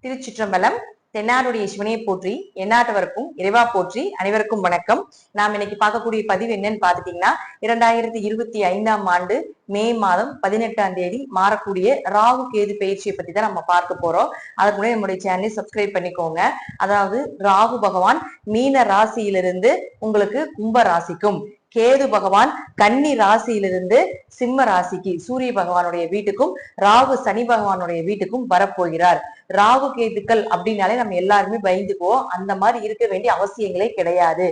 திருச்சிற்றம்பலம். தென்னாடுடைய சிவனையை போற்றி, எந்நாட்டவருக்கும் இறைவா போற்றி. அனைவருக்கும் வணக்கம். நாம் இன்னைக்கு பார்க்கக்கூடிய பதிவு என்னன்னு பாத்துட்டீங்கன்னா, 2025ஆம் ஆண்டு மே மாதம் 18ஆம் தேதி மாறக்கூடிய ராகு கேது பயிற்சியை பத்தி தான் நம்ம பார்க்க போறோம். அதுக்கு முன்னாடி நம்முடைய சேனலை சப்ஸ்கிரைப் பண்ணிக்கோங்க. அதாவது ராகு பகவான் மீன ராசியிலிருந்து உங்களுக்கு கும்ப ராசிக்கும், கேது பகவான் கன்னி ராசியிலிருந்து சிம்ம ராசிக்கு சூரிய பகவானுடைய வீட்டுக்கும், ராகு சனி பகவானுடைய வீட்டுக்கும் வரப்போகிறார். ராகு கேதுக்கள் அப்படின்னாலே நம்ம எல்லாருமே பயந்துக்குவோம். அந்த மாதிரி இருக்க வேண்டிய அவசியங்களே கிடையாது.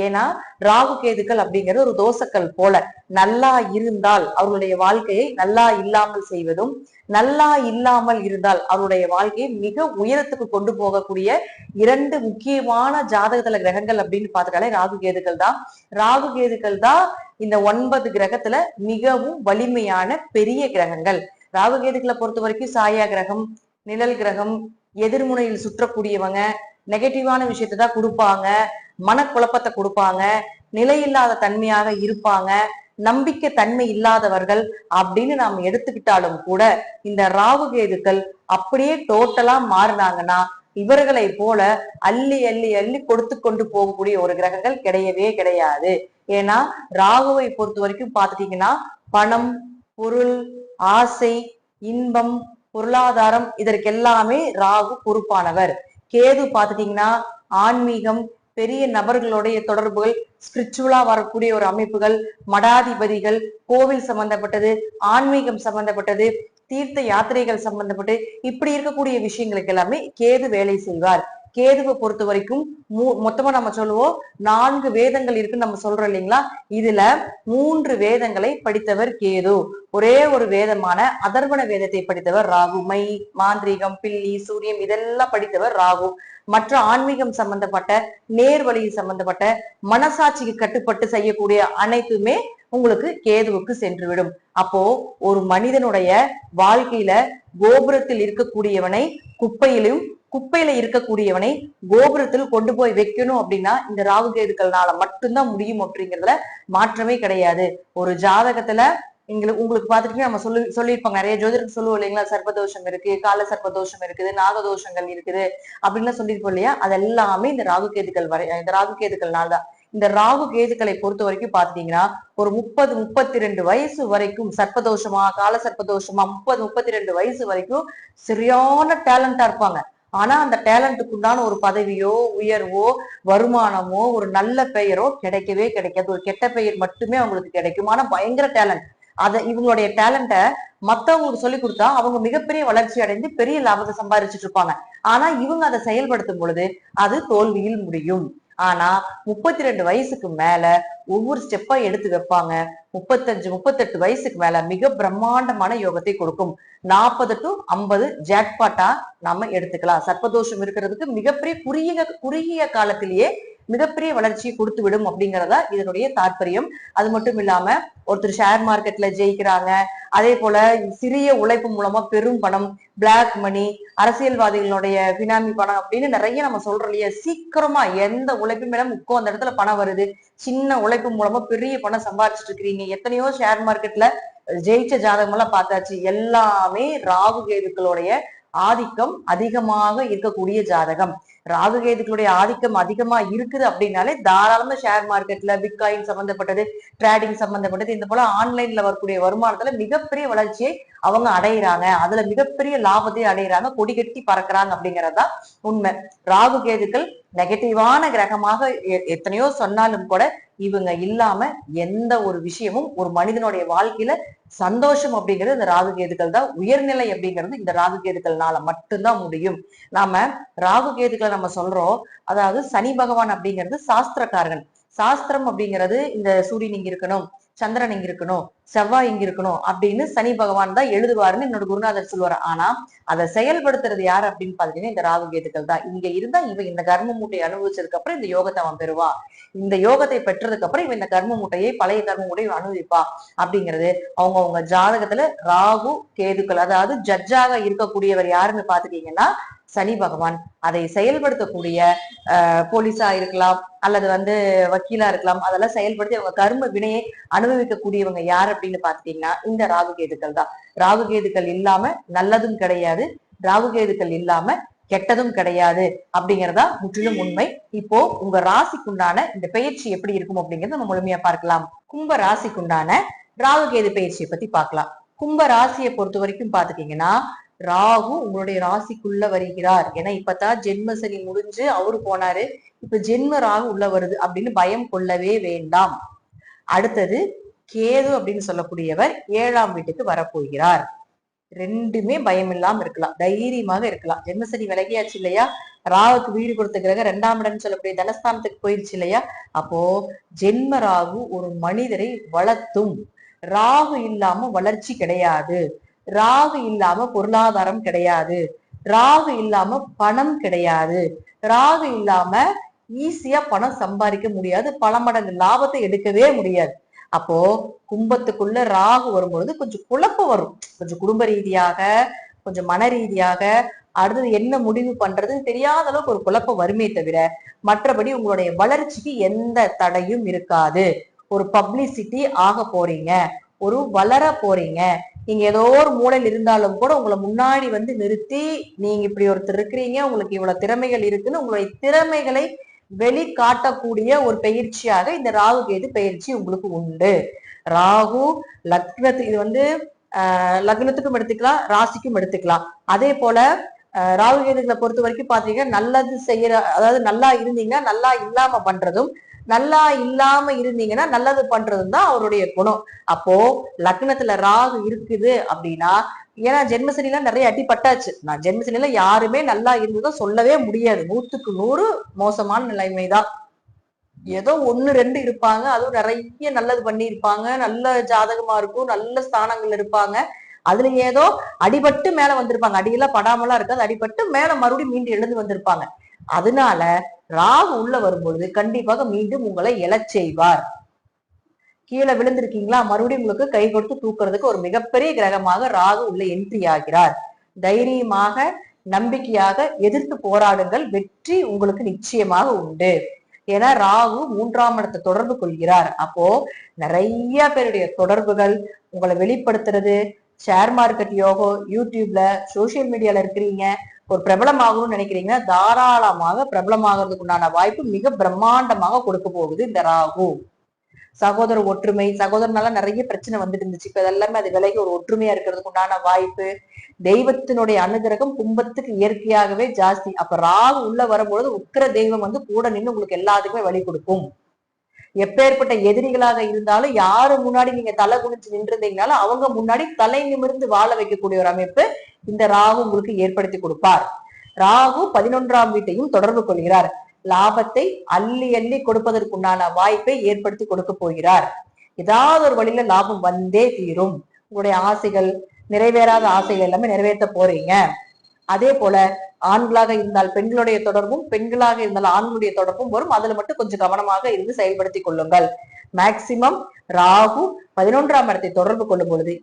ஏன்னா ராகு கேதுக்கள் அப்படிங்கிறது ஒரு தோசைக்கல் போல. நல்லா இருந்தால் அவர்களுடைய வாழ்க்கையை நல்லா இல்லாமல் செய்வதும், நல்லா இல்லாமல் இருந்தால் அவருடைய வாழ்க்கையை மிக உயரத்துக்கு கொண்டு போகக்கூடிய இரண்டு முக்கியமான ஜாதகத்துல கிரகங்கள் அப்படின்னு பார்த்துட்டாலே ராகு கேதுக்கள் தான். ராகு கேதுக்கள் தான் இந்த 9 கிரகத்துல மிகவும் வலிமையான பெரிய கிரகங்கள். ராகு கேதுக்களை பொறுத்த வரைக்கும் சாயா கிரகம், நிழல் கிரகம், எதிர்முனையில் சுற்றக்கூடியவங்க, நெகட்டிவான விஷயத்தை தான் கொடுப்பாங்க, மனக்குழப்பத்தை கொடுப்பாங்க, நிலையில்லாத தன்மையாக இருப்பாங்க, நம்பிக்கை தன்மை இல்லாதவர்கள் அப்படின்னு நாம் எடுத்துக்கிட்டாலும் கூட இந்த ராகு கேதுக்கள் அப்படியே டோட்டலா மாறினாங்கன்னா இவர்களை போல அள்ளி அள்ளி அள்ளி கொடுத்து கொண்டு போகக்கூடிய ஒரு கிரகங்கள் கிடையவே கிடையாது. ஏன்னா ராகுவை பொறுத்த வரைக்கும் பாத்துட்டீங்கன்னா பணம், பொருள், ஆசை, இன்பம், பொருளாதாரம் இதற்கெல்லாமே ராகு பொறுப்பானவர். கேது பாத்துட்டீங்கன்னா ஆன்மீகம், பெரிய நபர்களுடைய தொடர்புகள், ஸ்பிரிச்சுவலா வரக்கூடிய ஒரு அமைப்புகள், மடாதிபதிகள், கோவில் சம்பந்தப்பட்டது, ஆன்மீகம் சம்பந்தப்பட்டது, தீர்த்த யாத்திரைகள் சம்பந்தப்பட்டு இப்படி இருக்கக்கூடிய விஷயங்களுக்கு எல்லாமே கேது வேலை செய்வார். கேதுவை பொறுத்த வரைக்கும் மொத்தமா நம்ம சொல்லுவோம் 4 வேதங்கள் இருக்குன்னு நம்ம சொல்றோம் இல்லைங்களா. இதுல 3 வேதங்களை படித்தவர் கேது. ஒரே ஒரு வேதமான அதர்வண வேதத்தை படித்தவர் ராகு. மை, மாந்திரீகம், பில்லி, சூரியம் இதெல்லாம் படித்தவர் ராகு. மற்ற ஆன்மீகம் சம்பந்தப்பட்ட, நேர்வழி சம்பந்தப்பட்ட, மனசாட்சிக்கு கட்டுப்பட்டு செய்யக்கூடிய அனைத்துமே உங்களுக்கு கேதுவுக்கு சென்றுவிடும். அப்போ ஒரு மனிதனுடைய வாழ்க்கையில கோபுரத்தில் இருக்கக்கூடியவனை குப்பையிலும், குப்பையில இருக்கக்கூடியவனை கோபுரத்தில் கொண்டு போய் வைக்கணும் அப்படின்னா இந்த ராகு கேதுக்கள்னால மட்டும்தான் முடியும் அப்படிங்கிறதுல மாற்றமே கிடையாது. ஒரு ஜாதகத்துல உங்களுக்கு பாத்துட்டு நம்ம சொல்லியிருப்பாங்க, நிறைய ஜோதிடர் சொல்லுவோம் இல்லைங்களா, சர்ப்பதோஷம் இருக்கு, கால சர்ப்பதோஷம் இருக்குது, நாகதோஷங்கள் இருக்குது அப்படின்னு சொல்லியிருப்போம் இல்லையா. அதெல்லாமே இந்த ராகு கேதுக்கள் இந்த ராகு கேதுக்கள்னால தான். இந்த ராகு கேதுக்களை பொறுத்த வரைக்கும் பாத்தீங்கன்னா ஒரு 30-32 வயசு வரைக்கும் சர்ப்பதோஷமா, கால சர்ப்பதோஷமா, 30-32 வயசு வரைக்கும் சரியான டேலண்டா இருப்பாங்க. ஆனா அந்த டேலண்ட்டுக்கு உண்டான ஒரு பதவியோ, உயர்வோ, வருமானமோ, ஒரு நல்ல பெயரோ கிடைக்கவே கிடைக்காது. ஒரு கெட்ட பெயர் மட்டுமே அவங்களுக்கு கிடைக்கும். ஆனா பயங்கர டேலண்ட். இவங்களுடைய டேலண்ட மத்தவங்களுக்கு சொல்லி கொடுத்தா அவங்க மிகப்பெரிய வளர்ச்சி அடைந்து பெரிய லாபத்தை சம்பாதிச்சுட்டு இருப்பாங்க. ஆனா இவங்க அதை செயல்படுத்தும் பொழுது அது தோல்வியில் முடியும். ஆனா 32 வயசுக்கு மேல ஒவ்வொரு ஸ்டெப்பா எடுத்து வைப்பாங்க. 35-38 வயசுக்கு மேல மிக பிரம்மாண்டமான யோகத்தை கொடுக்கும். 40 to 50 ஜாக்பாட்டா நாம எடுத்துக்கலாம். சர்ப்பதோஷம் இருக்கிறதுக்கு மிகப்பெரிய குறுகிய காலத்திலேயே மிகப்பெரிய வளர்ச்சியை கொடுத்து விடும் அப்படிங்கிறதா இதனுடைய தாற்பயம். அது மட்டும் இல்லாம ஒருத்தர் ஷேர் மார்க்கெட்ல ஜெயிக்கிறாங்க, அதே போல சிறிய உழைப்பு மூலமா பெரும் பணம், பிளாக் மணி, அரசியல்வாதிகளுடைய பினாமி பணம் அப்படின்னு நிறைய நம்ம சொல்றோம் இல்லையா. சீக்கிரமா எந்த உழைப்பு மேல அந்த இடத்துல பணம் வருது, சின்ன உழைப்பு மூலமா பெரிய பணம் சம்பாதிச்சுட்டு இருக்கிறீங்க. எத்தனையோ ஷேர் மார்க்கெட்ல ஜெயிச்ச ஜாதகம் எல்லாம் பார்த்தாச்சு. எல்லாமே ராகு கேதுக்களுடைய ஆதிக்கம் அதிகமாக இருக்கக்கூடிய ஜாதகம். ராகு கேதுக்களுடைய ஆதிக்கம் அதிகமா இருக்குது அப்படின்னாலே தாராளமா ஷேர் மார்க்கெட்ல பிட்காயின் சம்பந்தப்பட்டது, ட்ரேடிங் சம்பந்தப்பட்டது, இந்த போல ஆன்லைன்ல வரக்கூடிய வருமானத்துல மிகப்பெரிய வளர்ச்சியை அவங்க அடையிறாங்க. அதுல மிகப்பெரிய லாபத்தை அடையிறாங்க, கொடி கட்டி பறக்குறாங்க அப்படிங்கறதுதான் உண்மை. ராகு கேதுக்கள் நெகட்டிவான கிரகமாக எத்தனையோ சொன்னாலும் கூட இவங்க இல்லாம எந்த ஒரு விஷயமும் ஒரு மனிதனுடைய வாழ்க்கையில சந்தோஷம் அப்படிங்கிறது இந்த ராகு கேதுக்கள் தான். உயர்நிலை அப்படிங்கிறது இந்த ராகு கேதுக்கள்னால மட்டும்தான் முடியும். நாம ராகு கேதுக்களை நம்ம சொல்றோம். அதாவது சனி பகவான் அப்படிங்கிறது சாஸ்திரக்காரன். சாஸ்திரம் அப்படிங்கிறது இந்த சூரியன் இங்க இருக்கணும், சந்திரன் இங்க இருக்கணும், செவ்வாய் இங்க இருக்கணும் அப்படின்னு சனி பகவான் தான் எழுதுவாருன்னு என்னோட குருநாதர் சொல்லுவாரு. ஆனா அதை செயல்படுத்துறது யாரு அப்படின்னு பாத்தீங்கன்னா இந்த ராகு கேதுக்கள் தான். இங்க இருந்தா இவன் இந்த கர்ம மூட்டையை அனுபவிச்சதுக்கு அப்புறம் இந்த யோகத்தை அவன் பெறுவான். இந்த யோகத்தை பெற்றதுக்கு அப்புறம் இவன் இந்த கர்ம மூட்டையை, பழைய கர்ம மூட்டையை அனுபவிப்பா அப்படிங்கிறது அவங்க ஜாதகத்துல ராகு கேதுக்கள். அதாவது ஜட்ஜாக இருக்கக்கூடியவர் யாருன்னு பாத்துட்டீங்கன்னா சனி பகவான். அதை செயல்படுத்தக்கூடிய போலீஸா இருக்கலாம், அல்லது வக்கீலா இருக்கலாம். அதெல்லாம் செயல்படுத்தி அவங்க கர்ம வினையை அனுபவிக்கக்கூடியவங்க யார் அப்படின்னு பாத்துட்டீங்கன்னா இந்த ராகு கேதுக்கள் தான். ராகு கேதுக்கள் இல்லாம நல்லதும் கிடையாது, ராகு கேதுக்கள் இல்லாம கெட்டதும் கிடையாது அப்படிங்கறதா முற்றிலும் உண்மை. இப்போ உங்க ராசிக்குண்டான இந்த பயிற்சி எப்படி இருக்கும் அப்படிங்கறத நம்ம முழுமையா பார்க்கலாம். கும்ப ராசிக்குண்டான ராகு கேது பயிற்சியை பத்தி பார்க்கலாம். கும்ப ராசியை பொறுத்த வரைக்கும் பாத்துட்டீங்கன்னா ராகு உங்களுடைய ராசிக்குள்ள வருகிறார். ஏன்னா இப்பதான் ஜென்ம சனி முடிஞ்சு அவரு போனாரு, இப்ப ஜென்ம ராகு உள்ள வருது அப்படின்னு பயம் கொள்ளவே வேண்டாம். அடுத்தது கேது அப்படின்னு சொல்லக்கூடியவர் 7ஆம் வீட்டுக்கு வரப்போகிறார். ரெண்டுமே பயம் இல்லாம இருக்கலாம், தைரியமாக இருக்கலாம். ஜென்மசனி விலகியாச்சு இல்லையா, ராகுக்கு வீடு கொடுத்த கிரகம் 2ஆம் இடம் சொல்லக்கூடிய தனஸ்தானத்துக்கு போயிருச்சு இல்லையா. அப்போ ஜென்ம ராகு ஒரு மனிதரை வளர்த்தும். ராகு இல்லாம வளர்ச்சி கிடையாது, ராகு இல்லாம பொருளாதாரம் கிடையாது, ராகு இல்லாம பணம் கிடையாது, ராகு இல்லாம ஈஸியா பணம் சம்பாதிக்க முடியாது, பல மடங்கு லாபத்தை எடுக்கவே முடியாது. அப்போ கும்பத்துக்குள்ள ராகு வரும்பொழுது கொஞ்சம் குழப்பம் வரும், கொஞ்சம் குடும்ப ரீதியாக, கொஞ்சம் மன ரீதியாக, அடுத்தது என்ன முடிவு பண்றதுன்னு தெரியாத அளவுக்கு ஒரு குழப்பம் வருமே தவிர மற்றபடி உங்களுடைய வளர்ச்சிக்கு எந்த தடையும் இருக்காது. ஒரு பப்ளிசிட்டி ஆக போறீங்க, ஒரு வளர போறீங்க. நீங்க ஏதோ ஒரு மூலையில் இருந்தாலும் கூட உங்களை முன்னாடி வந்து நிறுத்தி நீங்க இப்படி ஒருத்தர் இருக்கிறீங்க, உங்களுக்கு இவ்வளவு திறமைகள் இருக்குன்னு உங்களுடைய திறமைகளை வெளிக்காட்டக்கூடிய ஒரு பயிற்சியாக இந்த ராகு கேது பயிற்சி உங்களுக்கு உண்டு. ராகு லக்னத்து, இது வந்து லக்னத்துக்கும் எடுத்துக்கலாம், ராசிக்கும் எடுத்துக்கலாம். அதே போல ராகு கேதுகளை பொறுத்த வரைக்கும் பாத்தீங்கன்னா நல்லது செய்யற, அதாவது நல்லா இருந்தீங்கன்னா நல்லா இல்லாம பண்றதும், நல்லா இல்லாம இருந்தீங்கன்னா நல்லது பண்றதும் தான் அவருடைய குணம். அப்போ லக்னத்துல ராகு இருக்குது அப்படின்னா, ஏன்னா ஜென்மசனில நிறைய அடிபட்டாச்சு. நான் ஜென்மசனில யாருமே நல்லா இருந்ததும் சொல்லவே முடியாது, 100க்கு 100 மோசமான நிலைமைதான். ஏதோ 1-2 இருப்பாங்க, அதுவும் நிறைய நல்லது பண்ணி இருப்பாங்க, நல்ல ஜாதகமா இருக்கும், நல்ல ஸ்தானங்கள் இருப்பாங்க, அதுல ஏதோ அடிபட்டு மேல வந்திருப்பாங்க. அடியெல்லாம் படாமலாம் இருக்காது, அடிபட்டு மேல மறுபடியும் மீண்டும் எழுந்து வந்திருப்பாங்க. அதனால ராகு உள்ள வரும்பொழுது கண்டிப்பாக மீண்டும் உங்களை எழச் செய்வார். கீழே விழுந்திருக்கீங்களா, மறுபடியும் உங்களுக்கு கை கொடுத்து தூக்குறதுக்கு ஒரு மிகப்பெரிய கிரகமாக ராகு உள்ள என்ட்ரி ஆகிறார். தைரியமாக நம்பிக்கையாக எதிர்த்து போராடுங்கள், வெற்றி உங்களுக்கு நிச்சயமாக உண்டு. ஏன்னா ராகு 3ஆம் இடத்தை தொடர்பு கொள்கிறார். அப்போ நிறைய பேருடைய தொடர்புகள் உங்களை வெளிப்படுத்துறது, ஷேர் மார்க்கெட் யோகம், யூடியூப்ல சோசியல் மீடியால இருக்கிறீங்க, ஒரு பிரபலமாகணும்னு நினைக்கிறீங்கன்னா தாராளமாக பிரபலமாகிறதுக்கு உண்டான வாய்ப்பு மிக பிரம்மாண்டமாக கொடுக்க போகுது இந்த ராகு. சகோதர ஒற்றுமை, சகோதரனால நிறைய பிரச்சனை வந்துட்டு இருந்துச்சு, இப்ப இதெல்லாமே அது விலகி ஒரு ஒற்றுமையா இருக்கிறதுக்கு உண்டான வாய்ப்பு. தெய்வத்தினுடைய அனுகிரகம் கும்பத்துக்கு இயற்கையாகவே ஜாஸ்தி. அப்ப ராகு உள்ள வரும்பொழுது உக்கிர தெய்வம் வந்து கூட நின்று உங்களுக்கு எல்லாத்துக்குமே வழி கொடுக்கும். எப்பேற்பட்ட எதிரிகளாக இருந்தாலும் யாரு முன்னாடி நீங்க தலை குனிச்சு நின்றுருந்தீங்கனாலும் அவங்க முன்னாடி தலை நிமிர்ந்து வாழ வைக்கக்கூடிய ஒரு அமைப்பு இந்த ராகு உங்களுக்கு ஏற்படுத்தி கொடுப்பார். ராகு 11ஆம் வீட்டையும் தொடர்பு கொள்கிறார். லாபத்தை அள்ளி அள்ளி கொடுப்பதற்குண்டான வாய்ப்பை ஏற்படுத்தி கொடுக்க போகிறார். ஏதாவது ஒரு வழியில லாபம் வந்தே தீரும். உங்களுடைய ஆசைகள், நிறைவேறாத ஆசைகள் எல்லாமே நிறைவேற்ற போறீங்க. அதே போல ஆண்களாக இருந்தால் பெண்களுடைய தொடர்பும், பெண்களாக இருந்தால் ஆண்களுடைய தொடர்பும் வரும். அதுல மட்டும் கொஞ்சம் கவனமாக இருந்து செயல்படுத்தி கொள்ளுங்கள். மேக்சிமம் ராகு 11ஆம் இடத்தை தொடர்பு கொள்ளும் பொழுது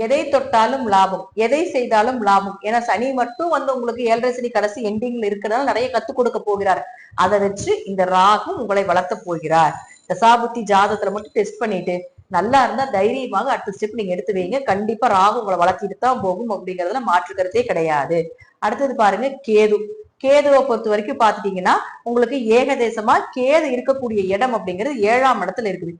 எதை தொட்டாலும் லாபம், எதை செய்தாலும் லாபம். ஏன்னா சனி மட்டும் வந்து உங்களுக்கு 7.5 சனி கடைசி எண்டிங்ல இருக்கிறதால நிறைய கத்துக் கொடுக்க போகிறார். அதை வச்சு இந்த ராகு உங்களை வளர்த்த போகிறார். தசாபுத்தி ஜாதகத்துல மட்டும் டெஸ்ட் பண்ணிட்டு நல்லா இருந்தா தைரியமாக அடுத்த ஸ்டெப் நீங்க எடுத்து வைங்க. கண்டிப்பா ராகு உங்களை வளர்த்திட்டு தான் போகும், அப்படிங்கறதுல மாற்று கருத்தே கிடையாது. அடுத்தது பாருங்க கேது. கேதுவை பொறுத்த வரைக்கும் பாத்துட்டீங்கன்னா உங்களுக்கு ஏகதேசமா கேது இருக்கக்கூடிய இடம் அப்படிங்கிறது 7ஆம் இடத்துல இருக்குது.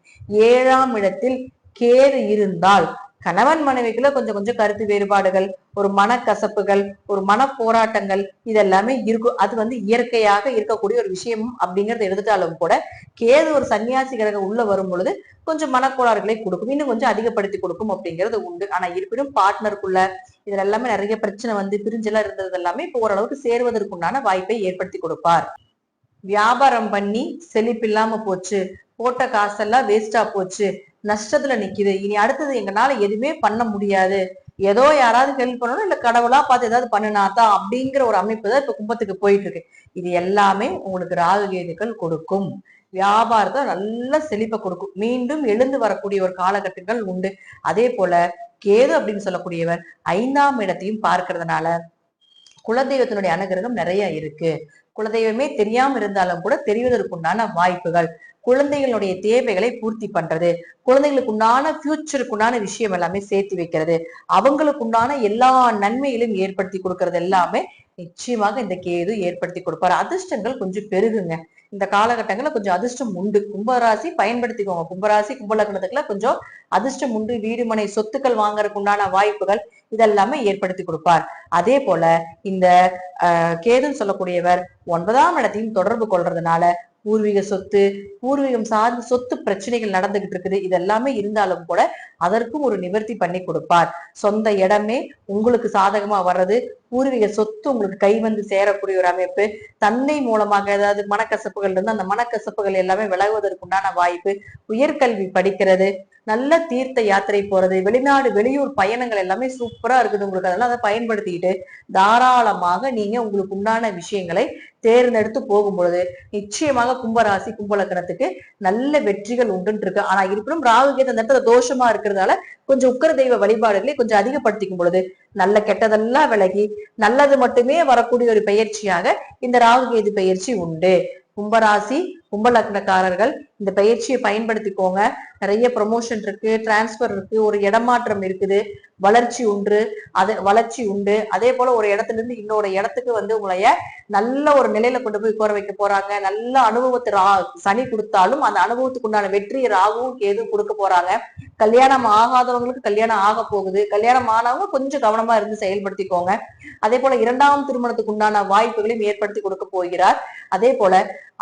7ஆம் இடத்தில் கேது இருந்தால் கணவன் மனைவிக்குள்ள கொஞ்சம் கொஞ்சம் கருத்து வேறுபாடுகள், ஒரு மனக்கசப்புகள், ஒரு மன போராட்டங்கள் இதெல்லாமே இருக்கும். அது வந்து இயற்கையாக இருக்கக்கூடிய ஒரு விஷயம் அப்படிங்கறத எடுத்துட்டாலும் கூட கேது ஒரு சன்னியாசி கிரகம் உள்ள வரும் பொழுது கொஞ்சம் மனக்கோளாறுகளை கொடுக்கும், இன்னும் கொஞ்சம் அதிகப்படுத்தி கொடுக்கும் அப்படிங்கிறது உண்டு. ஆனா இருப்பினும் பார்ட்னருக்குள்ள இதுல எல்லாமே நிறைய பிரச்சனை வந்து பிரிஞ்செல்லாம் இருந்தது எல்லாமே இப்போ ஓரளவுக்கு சேருவதற்குண்டான வாய்ப்பை ஏற்படுத்தி கொடுப்பார். வியாபாரம் பண்ணி செழிப்பு இல்லாம போச்சு, போட்ட காசெல்லாம் வேஸ்டா போச்சு, நஷ்டத்துல நிக்குது, இனி அடுத்தது எங்கனால எதுவுமே பண்ண முடியாது, ஏதோ யாராவது ஹெல்ப் பண்ணணும், இல்ல கடவுளா பார்த்து ஏதாவது பண்ணினாதான் அப்படிங்கிற ஒரு அமைப்பு தான் இப்ப கும்பத்துக்கு போயிட்டு இருக்கு. இது எல்லாமே உங்களுக்கு ராகு கேதுக்கள் கொடுக்கும். வியாபாரத்தை நல்ல செழிப்பை கொடுக்கும், மீண்டும் எழுந்து வரக்கூடிய ஒரு காலகட்டங்கள் உண்டு. அதே போல கேது அப்படின்னு சொல்லக்கூடியவர் 5ஆம் இடத்தையும் பார்க்கறதுனால குலதெய்வத்தினுடைய அனுகிரகம் நிறைய இருக்கு. குலதெய்வமே தெரியாம இருந்தாலும் கூட தெரிவதற்குண்டான வாய்ப்புகள், குழந்தைகளுடைய தேவைகளை பூர்த்தி பண்றது, குழந்தைகளுக்கு உண்டான ஃபியூச்சருக்குண்டான விஷயம் எல்லாமே சேர்த்து வைக்கிறது, அவங்களுக்கு உண்டான எல்லா நன்மைகளையும் ஏற்படுத்தி கொடுக்கறது எல்லாமே நிச்சயமாக இந்த கேது ஏற்படுத்தி கொடுப்பாரு. அதிர்ஷ்டங்கள் கொஞ்சம் பெருகுங்க. இந்த காலகட்டங்கள்ல கொஞ்சம் அதிர்ஷ்டம் உண்டு. கும்பராசி பயன்படுத்திக்கோங்க. கும்பராசி கும்பலக்னத்துக்குள்ள கொஞ்சம் அதிர்ஷ்டம் உண்டு. வீடு மனை சொத்துக்கள் வாங்கறதுக்கு உண்டான வாய்ப்புகள் இதெல்லாமே ஏற்படுத்தி கொடுப்பார். அதே போல இந்த கேதுன்னு சொல்லக்கூடியவர் 9ஆம் இடத்தையும் தொடர்பு கொள்றதுனால பூர்வீக சொத்து, பூர்வீகம் சார்ந்த சொத்து பிரச்சனைகள் நடந்துகிட்டு இருக்குது. இதெல்லாமே இருந்தாலும் கூட அதற்கும் ஒரு நிவர்த்தி பண்ணி கொடுப்பார். சொந்த இடமே உங்களுக்கு சாதகமா வர்றது, பூர்வீக சொத்து உங்களுக்கு கை வந்து சேரக்கூடிய ஒரு அமைப்பு, தன்னை மூலமாக ஏதாவது மனக்கசப்புகள் இருந்து அந்த மனக்கசப்புகள் எல்லாமே விலகுவதற்குண்டான வாய்ப்பு, உயர்கல்வி படிக்கிறது, நல்ல தீர்த்த யாத்திரை போறது, வெளிநாடு வெளியூர் பயணங்கள் எல்லாமே சூப்பரா இருக்குது உங்களுக்கு. அதெல்லாம் அதை பயன்படுத்திக்கிட்டு தாராளமாக நீங்க உங்களுக்கு உண்டான விஷயங்களை தேர்ந்தெடுத்து போகும்பொழுது நிச்சயமாக கும்பராசி கும்பலக்கணத்துக்கு நல்ல வெற்றிகள் உண்டுன்னு இருக்கு. ஆனா இருப்பினும் ராகு கேது அந்த இடத்துல தோஷமா இருக்கிறதால கொஞ்சம் உக்கர தெய்வ வழிபாடுகளை கொஞ்சம் அதிகப்படுத்திக்கும் பொழுது நல்ல கெட்டதெல்லாம் விலகி நல்லது மட்டுமே வரக்கூடிய ஒரு பயிற்சியாக இந்த ராகு கேது பயிற்சி உண்டு. கும்பராசி கும்பலக்னக்காரர்கள் இந்த பயிற்சியை பயன்படுத்திக்கோங்க. நிறைய ப்ரொமோஷன் இருக்கு, டிரான்ஸ்பர் இருக்கு, ஒரு இடமாற்றம் இருக்குது, வளர்ச்சி உண்டு. அதே போல ஒரு இடத்துல இருந்து இன்னொரு இடத்துக்கு வந்து உங்களைய நல்ல ஒரு நிலையில கொண்டு போய் உட்கார வைக்க போறாங்க. நல்ல அனுபவத்தை சனி கொடுத்தாலும் அந்த அனுபவத்துக்கு உண்டான வெற்றியை ராகுவும் கேதுவும் கொடுக்க போறாங்க. கல்யாணம் ஆகாதவங்களுக்கு கல்யாணம் ஆக போகுது. கல்யாணம் ஆனவங்க கொஞ்சம் கவனமா இருந்து செயல்படுத்திக்கோங்க. அதே போல 2ஆம் திருமணத்துக்கு உண்டான வாய்ப்புகளையும் ஏற்படுத்தி கொடுக்க போகிறார். அதே போல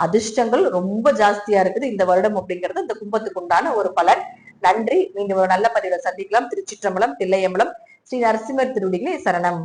அதிர்ஷ்டங்கள் ரொம்ப ஜாஸ்தியா இருக்குது இந்த வருடம் அப்படிங்கிறது இந்த கும்பத்துக்கு உண்டான ஒரு பலன். நன்றி. மீண்டும் ஒரு நல்ல பதிவுல சந்திக்கலாம். திருச்சிற்றம்பலம், தில்லையம்பலம், ஸ்ரீ நரசிம்மர் திருவடிகளே சரணம்.